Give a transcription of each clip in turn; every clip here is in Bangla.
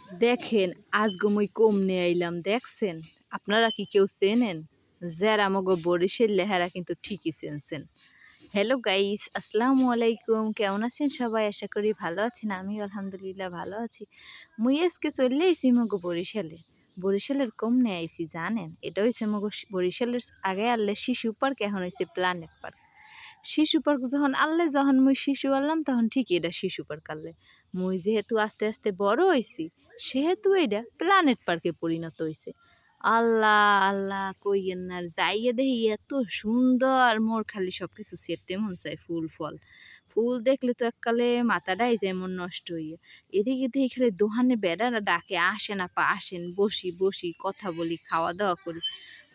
দেখেন আজগো মুই কমনে আইলাম দেখছেন। আপনারা কি কেউ চেনেন? যারা মগো বরিশাল হেরা কিন্তু ঠিকই চেনছেন। হ্যালো গাইস, আসসালামু আলাইকুম। কেমন আছেন সবাই? আশা করি ভালো আছেন। আমিও আলহামদুলিল্লাহ ভালো আছি। মুই আজকে চলে আইছি মগো বরিশালে। বরিশালের কমনে আইছি জানেন? এটা হইছে মগো বরিশালের আগে আনলে শিশু পার্ক, এখন হইছে প্ল্যানেট পার্ক। শিশু পার্ক যখন মুই শিশু আনলাম তখন ঠিকই এটা শিশু পার্ক আনলে। মুই যেহেতু আস্তে আস্তে বড় হইছি সেহেতু এটা প্ল্যানেট পার্কে পরিণত হইছে। আল্লাহ আল্লাহ কইয়েন না, আর যাইয়া দেখি এত সুন্দর, মোর খালি সবকিছু ছেড়তে মন চায়। ফুল ফল ফুল দেখলে তো এককালে মাথাটাই যায় মন নষ্ট হইয়া। এদিকে দেখি খালি দোহানে বেড়ারা ডাকে, আসেন আপা আসেন, বসি বসি কথা বলি খাওয়া দাওয়া করি।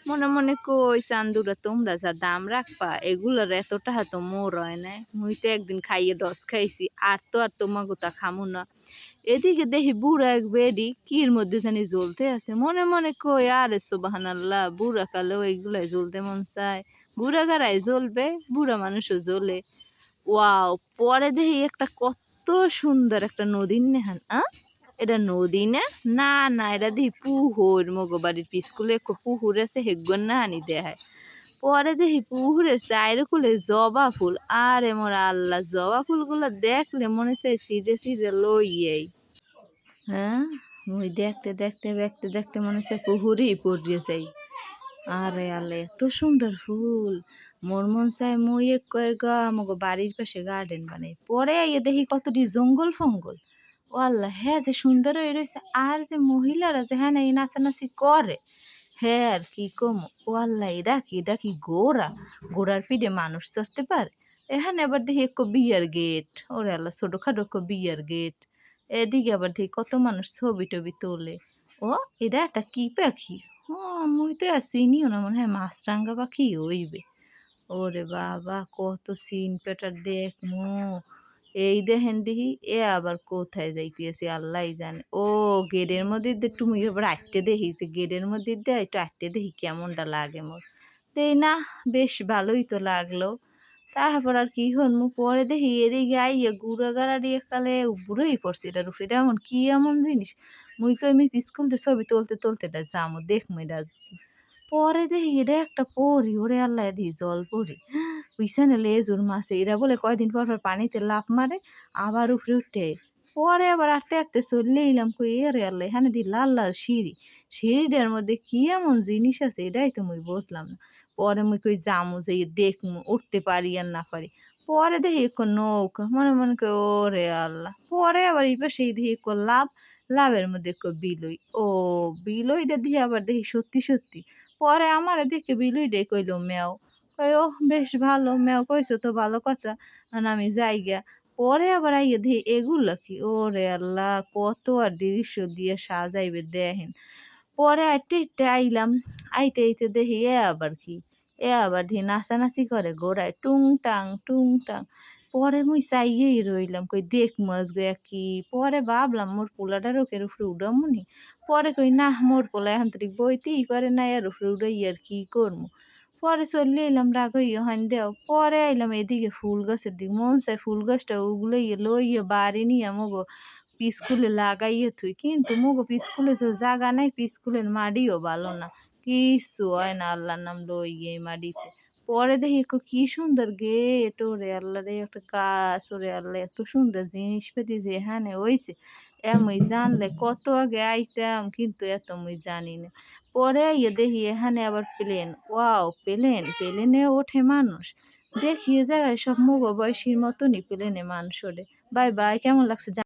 মনে মনে কই চান্দুরা, তোমরা যা দাম রাখবা এগুলোর এত টাকা তো মোর হয় নাই। মুই তো একদিন খাইয়ে ডস খাইছি, আর তোমাকে তা খামু না। এদিকে দেখি বুড়া এক বেডি কির মধ্যে জানি জ্বলতে আছে। মনে মনে কই আরে সুবহানাল্লাহ, বুড়া কালেও এইগুলাই জ্বলতে মন চায়। বুড়া গারাই জ্বলবে, বুড়া মানুষও জ্বলে। ওয়াও! পরে দেখি একটা কত সুন্দর একটা নদীর নেহান এটা নদী না? না, না এটা দেখি পুকুর। মগো বাড়ির পিছকুলে পুকুর আছে, হেগুন না আনি দেখায়। পরে দেখি পুকুরের চাইরে কুলে জবা ফুল। আরে মোর আল্লাহ, জবা ফুলগুলো দেখলে মনে চাই ছিঁড়ে ছিঁড়ে লইয়াই। হ্যাঁ, মুই দেখতে মনে চাই পুকুরেই পড়িয়ে যাই। আরে আলে এত সুন্দর ফুল, মোর মন চায় মুই এক কয়েকগা মগো বাড়ির পাশে গার্ডেন বানাই। পরে আইয়া দেখি কতটি জঙ্গল ফঙ্গল। ও আল্লাহ, হ্যাঁ যে সুন্দর হয়ে রয়েছে। আর যে মহিলারা যে হ্যাঁ এই নাচানাচি করে, হ্যাঁ আর কি কম। ও আল্লাহ, এটা কি গোড়ার পিঠে মানুষ চড়তে পারে? এখানে আবার দেখি এক বিয়ার গেট। ওরে আল্লাহ, ছোটখাটো বিয়ার গেট। এদিকে আবার দেখি কত মানুষ ছবি টবি তোলে। ও, এটা একটা কি পাখি? ও, মুই তো আর চিনিও না, মনে হয় মাছরাঙা পাখি হইবে। ওরে বাবা, কত সিন পেটার দেখমু। এই দেখেন দেখি এ আবার কোথায় যাইতেছে আল্লাহ জানে। ও, গেটের মধ্যে দিয়ে একটু মুই আবার আটতে দেখি যে গেটের মধ্যে দিয়ে একটু আটতে দেখি কেমনটা লাগে মোর। দেই না, বেশ ভালোই তো লাগলো। তারপর আর কি হনমু, পরে দেখি এদিকে আইয়া গুড়া গাড়ারি একালে বুড়োই পড়ছে এটার উপরে। এটা এমন কি এমন জিনিস? মুই কই আমি স্কুলতে ছবি তুলতে এটা যামু দেখমু এটা আজ কি। পরে দেখি এটা একটা পরি। ওরে আল্লাহ, দেখি জল পরি। পিছনে লেজুর মাছে এরা বলে কয়দিন পর পর পানিতে লাফ মারে, আবার উপরে উঠে। পরে আবার আস্তে আস্তে চলে এলাম, কই এরে আল্লাহ, এখানে দি লাল লাল সিঁড়িটার মধ্যে কি এমন জিনিস আছে এটাই তো মুই বুঝলাম না। পরে মুই কই জামু যে দেখমু উঠতে পারি আর না পারি। পরে দেখি এক নৌকা, মনে মনে কই ওরে আল্লাহ। পরে আবার এই পাশে দেখি এক লাভের মধ্যে এক বিলই। ও, বিলইটা দিয়ে আবার দেখি সত্যি সত্যি। পরে আমারে দেখে বিলইটাই কইলো ম্যাও। কই ওহ, বেশ ভালো, ম্যাও কইছো তো ভালো কথা, আমি যাইগা। পরে আবার আইয়া দেখি এগুলা কি? ওরে আল্লাহ, কত আর দৃশ্য দিয়ে সাজাইবে দেখেন। পরে আইতে আইলাম, আইতে দেখি আবার কি? আবার দেখি নাচানাচি করে ঘোড়ায় টুং টাং। পরে মুই চাইয়েই রইলাম, কই দেখমু আজকে কি। পরে ভাবলাম মোর পোলাটার ওকের উপরে উঠামুনি। পরে কই না, মোর পোলা এখন তো বইতেই পারে না, এর উপরে উঠাই আর কি করমু। পরে চলে এলাম রাগ হইয়া দেও। পরে আইলাম এদিকে ফুল গাছের দিকে, মন চায় ফুল গাছটা ওগুলোই লইয়া বাড়ি নিয়ে মগো পিছকুলে লাগাইয়া থুই, কিন্তু মগো পিছকুলে যে জাগা নাই, পিছকুলের মাটিও ভালো না, কিচ্ছু হয় না আল্লাহর নাম লইয়ে মাটিতে। পরে দেখি কি সুন্দর গেট। ওরে আল্লাহ রে, একটা গাছ। ওরে আল্লাহ, এত সুন্দর জিনিসপাতি যে এখানে হইছে মুই জানলে কত আগে আইতাম, কিন্তু এত মুই জানি না। পরে আইয়া দেখি এখানে আবার প্লেন। ওয়াও, প্লেনে ওঠে মানুষ। দেখি এ জায়গায় সব মগো বয়সীর মতনই প্লেনে মানুষ ওঠে। বাই বাই, কেমন লাগছে?